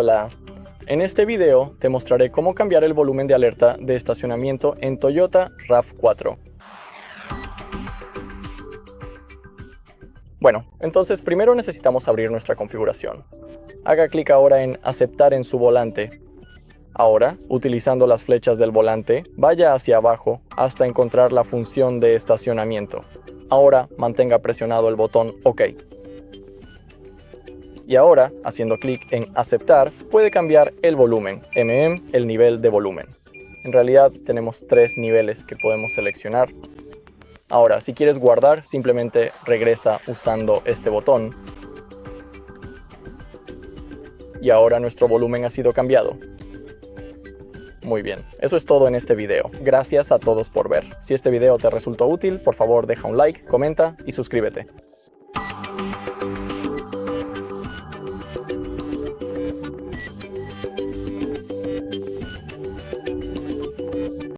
Hola, en este video te mostraré cómo cambiar el volumen de alerta de estacionamiento en Toyota RAV4. Bueno, entonces primero necesitamos abrir nuestra configuración. Haga clic ahora en Aceptar en su volante. Ahora, utilizando las flechas del volante, vaya hacia abajo hasta encontrar la función de estacionamiento. Ahora, mantenga presionado el botón OK. Y ahora, haciendo clic en Aceptar, puede cambiar el volumen, el nivel de volumen. En realidad, tenemos 3 niveles que podemos seleccionar. Ahora, si quieres guardar, simplemente regresa usando este botón. Y ahora nuestro volumen ha sido cambiado. Muy bien, eso es todo en este video. Gracias a todos por ver. Si este video te resultó útil, por favor deja un like, comenta y suscríbete.